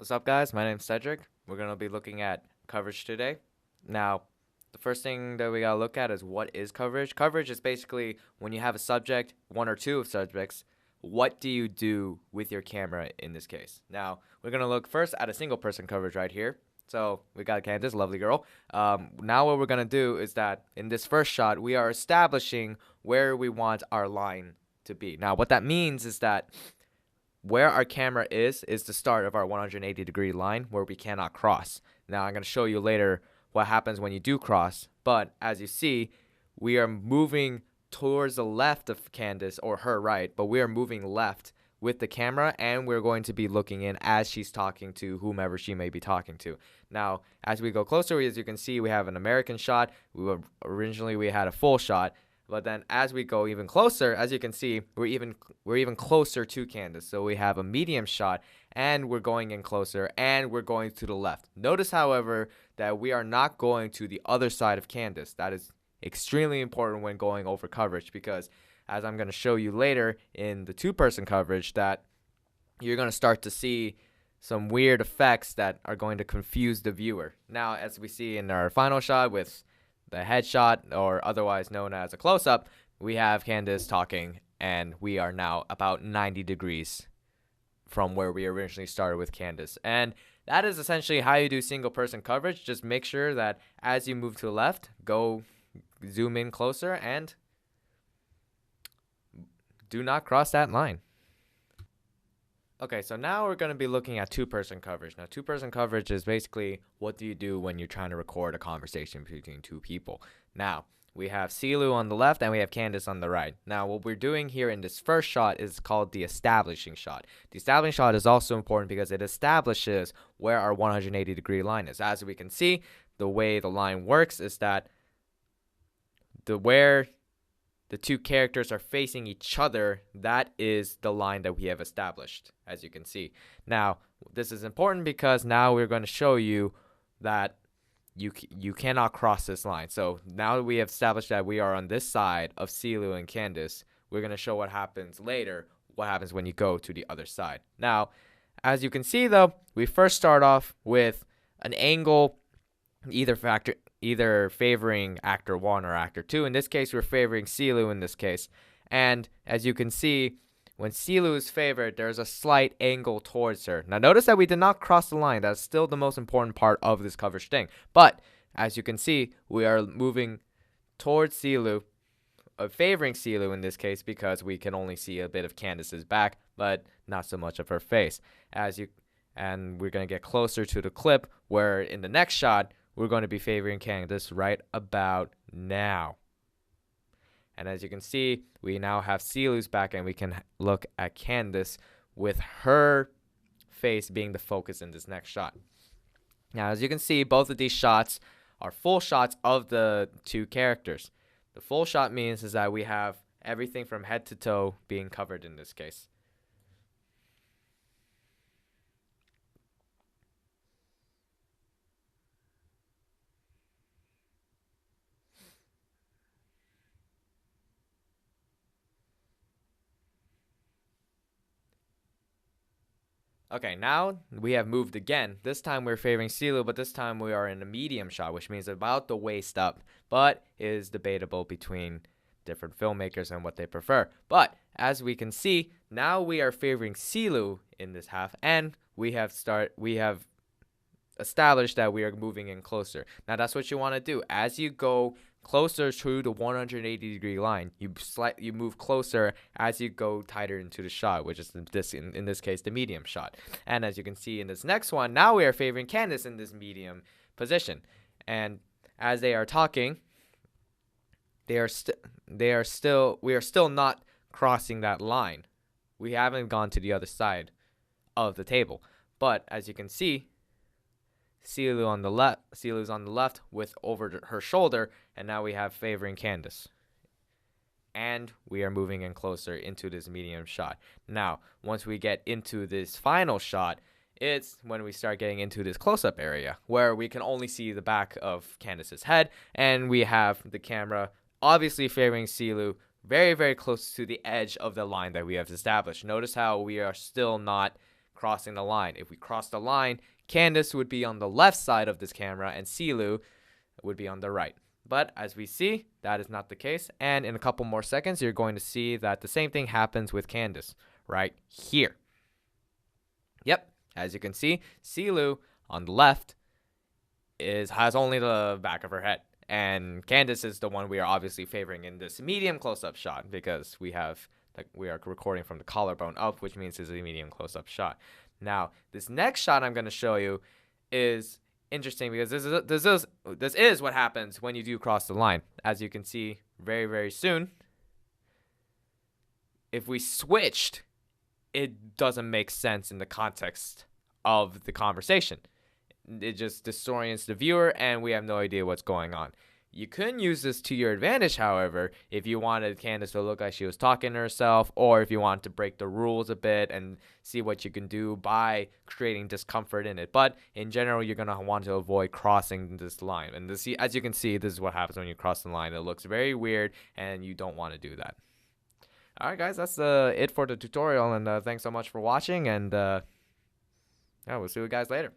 What's up, guys? My name's Cedric. We're going to be looking at coverage today. Now, the first thing that we got to look at is what is coverage? Coverage is basically when you have a subject, one or two of subjects, what do you do with your camera in this case? Now, we're going to look first at a single person coverage right here. So, we got Candace, lovely girl. Now, what we're going to do is that in this first shot, we are establishing where we want our line to be. Now, what that means is that where our camera is the start of our 180-degree line where we cannot cross. Now I'm going to show you later what happens when you do cross, but as you see, we are moving towards the left of Candace, or her right, but we are moving left with the camera, and we're going to be looking in as she's talking to whomever she may be talking to. Now, as we go closer, as you can see, we have an American shot. Originally we had a full shot, but then as we go even closer, as you can see, we're even closer to Candace. So we have a medium shot, and we're going in closer, and we're going to the left. Notice, however, that we are not going to the other side of Candace. That is extremely important when going over coverage, because as I'm going to show you later in the two-person coverage, that you're going to start to see some weird effects that are going to confuse the viewer. Now, as we see in our final shot with the headshot, or otherwise known as a close-up, we have Candace talking, and we are now about 90 degrees from where we originally started with Candace. And that is essentially how you do single-person coverage. Just make sure that as you move to the left, go zoom in closer, and do not cross that line. Okay, so now we're going to be looking at two-person coverage. Now, two-person coverage is basically what do you do when you're trying to record a conversation between two people. Now, we have Silu on the left and we have Candace on the right. Now, what we're doing here in this first shot is called the establishing shot. The establishing shot is also important because it establishes where our 180-degree line is. As we can see, the way the line works is that where the two characters are facing each other, that is the line that we have established, as you can see. Now, this is important because now we're going to show you that you cannot cross this line. So now that we have established that we are on this side of Silu and Candace, we're going to show what happens later, what happens when you go to the other side. Now, as you can see though, we first start off with an angle either favoring actor 1 or actor 2. In this case, we're favoring Silu in this case. And as you can see, when Silu is favored, there's a slight angle towards her. Now notice that we did not cross the line. That's still the most important part of this coverage thing. But as you can see, we are moving towards Silu, favoring Silu in this case, because we can only see a bit of Candace's back, but not so much of her face. And we're going to get closer to the clip where in the next shot, we're going to be favoring Candace right about now. And as you can see, we now have Silu's back, and we can look at Candace with her face being the focus in this next shot. Now, as you can see, both of these shots are full shots of the two characters. The full shot means is that we have everything from head to toe being covered in this case. Okay, now we have moved again. This time we're favoring Silu, but this time we are in a medium shot, which means about the waist up, but is debatable between different filmmakers and what they prefer. But as we can see, now we are favoring Silu in this half, and we have established that we are moving in closer. Now that's what you want to do. As you go closer to the 180-degree line, you move closer as you go tighter into the shot, which is in this case the medium shot. And as you can see in this next one, now we are favoring Candace in this medium position. And as they are talking, we are still not crossing that line. We haven't gone to the other side of the table. But as you can see, Silu's on the left with over her shoulder, and now we have favoring Candace. And we are moving in closer into this medium shot. Now, once we get into this final shot, it's when we start getting into this close-up area where we can only see the back of Candace's head, and we have the camera obviously favoring Silu very, very close to the edge of the line that we have established. Notice how we are still not crossing the line. If we cross the line, Candace would be on the left side of this camera and Silu would be on the right. But as we see, that is not the case. And in a couple more seconds, you're going to see that the same thing happens with Candace right here. Yep, as you can see, Silu on the left has only the back of her head. And Candace is the one we are obviously favoring in this medium close-up shot because we are recording from the collarbone up, which means it's a medium close-up shot. Now, this next shot I'm going to show you is interesting because this is what happens when you do cross the line. As you can see very, very soon, if we switched, it doesn't make sense in the context of the conversation. It just disorients the viewer and we have no idea what's going on. You couldn't use this to your advantage, however, if you wanted Candace to look like she was talking to herself, or if you wanted to break the rules a bit and see what you can do by creating discomfort in it. But in general, you're going to want to avoid crossing this line. And as you can see, this is what happens when you cross the line. It looks very weird, and you don't want to do that. All right, guys, that's it for the tutorial, and thanks so much for watching, and yeah, we'll see you guys later.